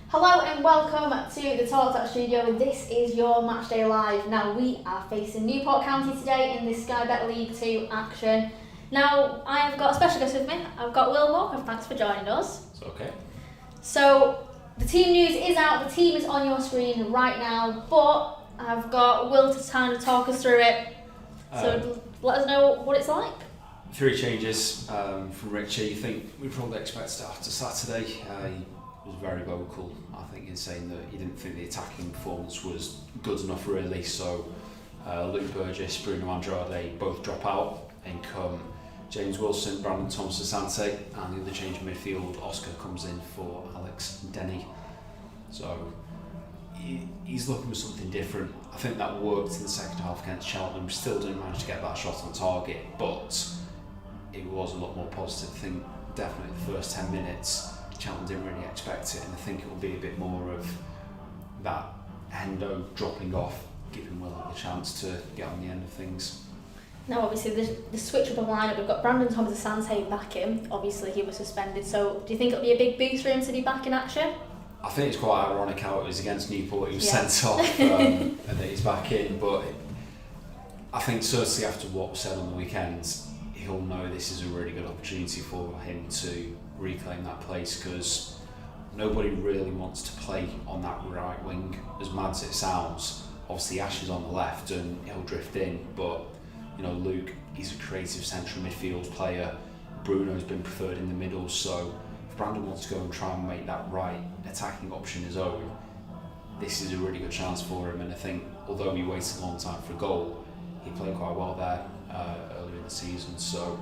Hello and welcome to the TalkTalk studio. This is your Matchday Live. Now we are facing Newport County today in the Sky Bet League 2 action. Now I have got a special guest with me. I've got Will Walker. Thanks for joining us. It's okay. So the team news is out. The team is on your screen right now, but I've got Will to kind of talk us through it. So let us know what it's like. 3 changes from Richie. I think we probably expected it after Saturday. He was very vocal, I think, in saying that he didn't think the attacking performance was good enough really. So Luke Burgess, Bruno Andrade both drop out and come James Wilson, Brandon Thomas-Asante, and the other change in midfield, Oscar comes in for Alex Denny. So he's looking for something different. I think that worked in the second half against Cheltenham. Still didn't manage to get that shot on target, but it was a lot more positive. I think definitely the first 10 minutes Cheltenham didn't really expect it, and I think it will be a bit more of that Hendo dropping off, giving Will a chance to get on the end of things. Now obviously the switch up of lineup, we've got Brandon Thomas-Asante back in. Obviously he was suspended, so do you think it'll be a big boost for him to be back in action? I think it's quite ironic how it was against Newport he was sent off and then he's back in, but I think certainly after what was said on the weekend, he'll know this is a really good opportunity for him to reclaim that place, because nobody really wants to play on that right wing, as mad as it sounds. Obviously Ash is on the left and he'll drift in, but you know, Luke, he's a creative central midfield player. Bruno's been preferred in the middle, so if Brandon wants to go and try and make that right attacking option his own, this is a really good chance for him. And I think although he waited a long time for a goal, he played quite well there earlier in the season, so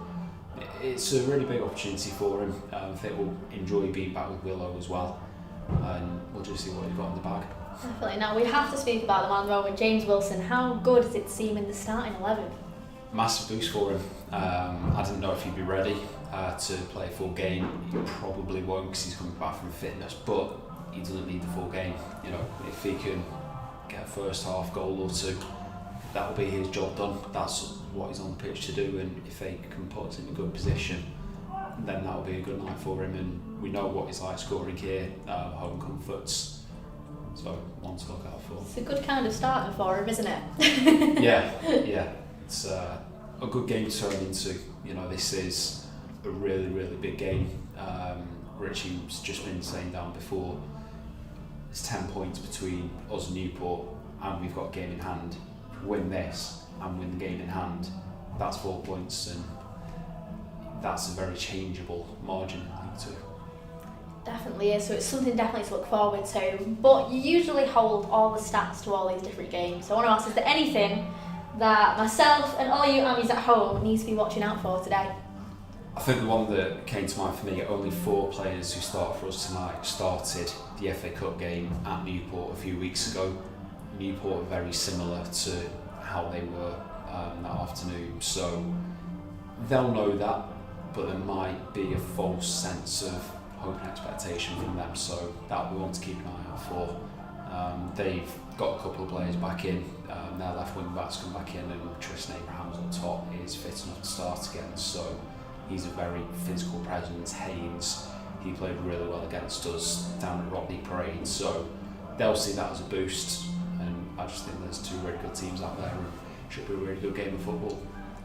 it's a really big opportunity for him. I think we'll enjoy being back with Willow as well, and we'll just see what he's got in the bag. Definitely. Now we have to speak about the man Rowan, James Wilson. How good does it seem in the starting 11? Massive boost for him. I didn't know if he'd be ready to play a full game. He probably won't, because he's coming back from fitness, but he doesn't need the full game. You know, if he can get a first half goal or two, that'll be his job done. That's what he's on the pitch to do, and if they can put us in a good position, then that'll be a good night for him. And we know what he's like scoring here, home comforts, so one to look out for. It's a good kind of starting for him, isn't it? yeah. It's a good game to turn into. You know, this is a really, really big game. Richie's just been saying down before, it's 10 points between us and Newport, and we've got a game in hand. If we win this and win the game in hand, that's 4 points, and that's a very changeable margin in League 2. Definitely is, so it's something definitely to look forward to. But you usually hold all the stats to all these different games, so I want to ask, is there anything that myself and all you Ammies at home needs to be watching out for today? I think the one that came to mind for me, only 4 players who start for us tonight started the FA Cup game at Newport a few weeks ago. Newport are very similar to how they were that afternoon, so they'll know that, but there might be a false sense of hope and expectation from them, so that we want to keep an eye out for. They've got a couple of players back in, their left wing backs come back in, and Tristan Abrahams on top is fit enough to start again, so he's a very physical presence. Haynes, he played really well against us down at Rodney Parade, so they'll see that as a boost, and I just think there's 2 really good teams out there, and it should be a really good game of football.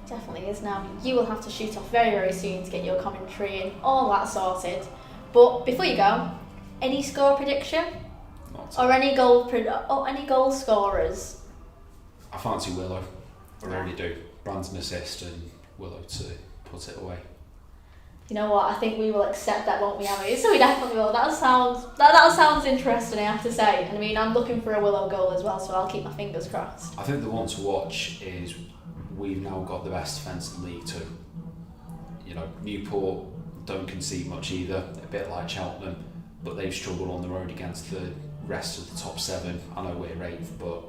Definitely is. Now you will have to shoot off very, very soon to get your commentary and all that sorted, but before you go, any score prediction? Or any goal scorers? I fancy Willow. I really do. Brandon assist and Willow to put it away. You know what? I think we will accept that, won't we, Abby? So we definitely will. That sounds interesting, I have to say. And I mean, I'm looking for a Willow goal as well, so I'll keep my fingers crossed. I think the one to watch is we've now got the best defence in League 2. You know, Newport don't concede much either, a bit like Cheltenham, but they've struggled on the road against the rest of the top 7. I know we're 8th, but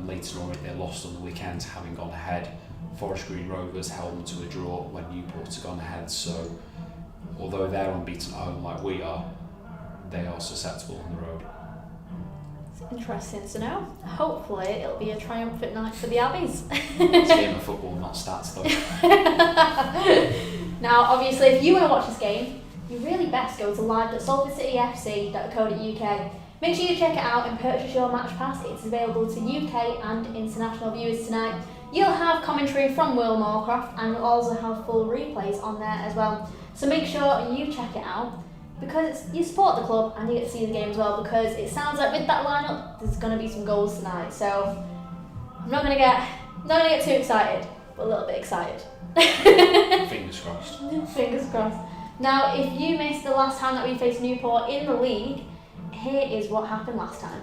Leighton Orient, they lost on the weekend, having gone ahead. Forest Green Rovers held them to a draw when Newport had gone ahead, so although they're unbeaten at home like we are, they are susceptible on the road. It's interesting to know. Hopefully it'll be a triumphant night for the Abbeys. It's a game of football, not stats though. Now obviously if you want to watch this game, you really best go to live.salfordcityfc.co.uk. Make sure you check it out and purchase your match pass. It's available to UK and international viewers tonight. You'll have commentary from Will Moorcroft and you'll also have full replays on there as well. So make sure you check it out because you support the club and you get to see the game as well, because it sounds like with that lineup there's going to be some goals tonight. So I'm not going to get too excited, but a little bit excited. Fingers crossed. Fingers crossed. Now, if you missed the last time that we faced Newport in the league, here is what happened last time.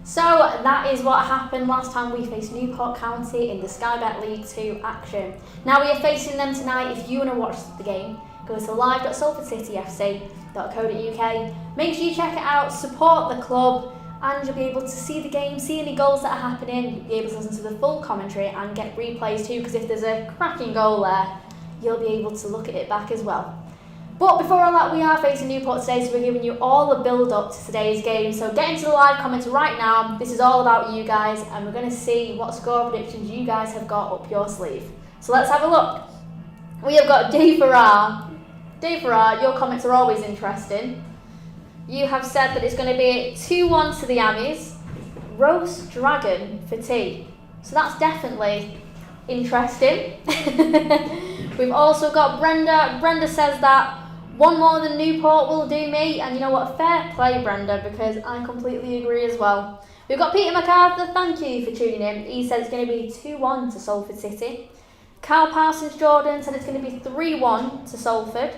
So that is what happened last time we faced Newport County in the Sky Bet League 2 action. Now we are facing them tonight. If you want to watch the game, go to live.salfordcityfc.co.uk. Make sure you check it out, support the club, and you'll be able to see the game, see any goals that are happening. You'll be able to listen to the full commentary and get replays too, because if there's a cracking goal there, you'll be able to look at it back as well. But before all that, we are facing Newport today, so we're giving you all the build-up to today's game. So get into the live comments right now. This is all about you guys, and we're going to see what score predictions you guys have got up your sleeve. So let's have a look. We have got Dave Farrar. Dave Farrar, your comments are always interesting. You have said that it's going to be 2-1 to the Ammies. Roast dragon for tea. So that's definitely interesting. We've also got Brenda. Brenda says that one more than Newport will do me, and you know what, fair play Brenda, because I completely agree as well. We've got Peter MacArthur, thank you for tuning in. He said it's going to be 2-1 to Salford City. Carl Parsons Jordan said it's going to be 3-1 to Salford.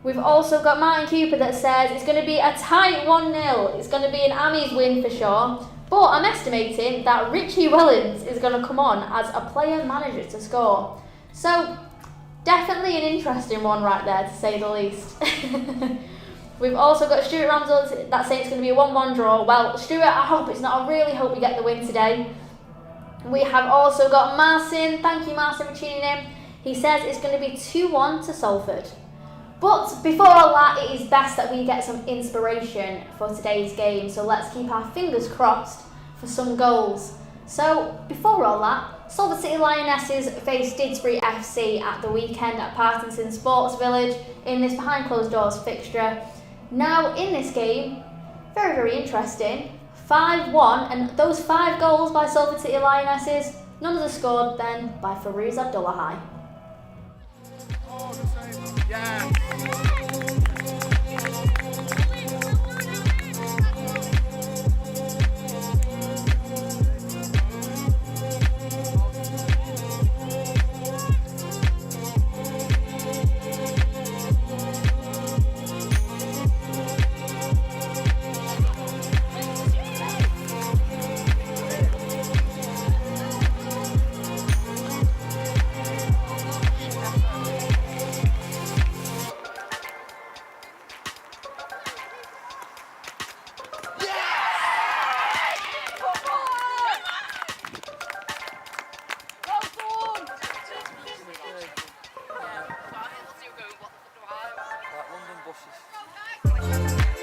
We've also got Martin Cooper that says it's going to be a tight 1-0. It's going to be an Ammies win for sure. But I'm estimating that Richie Wellens is going to come on as a player manager to score. So definitely an interesting one right there, to say the least. We've also got Stuart Ramsell that's saying it's going to be a 1-1 draw. Well, Stuart, I hope it's not. I really hope we get the win today. We have also got Marcin. Thank you, Marcin, for tuning in. He says it's going to be 2-1 to Salford. But before all that, it is best that we get some inspiration for today's game. So let's keep our fingers crossed for some goals. So before all that, Salford City Lionesses faced Didsbury FC at the weekend at Partington Sports Village in this behind closed doors fixture. Now in this game, very, very interesting, 5-1, and those 5 goals by Salford City Lionesses, none of them scored then by Farouz Abdullahi. Yeah. Bye.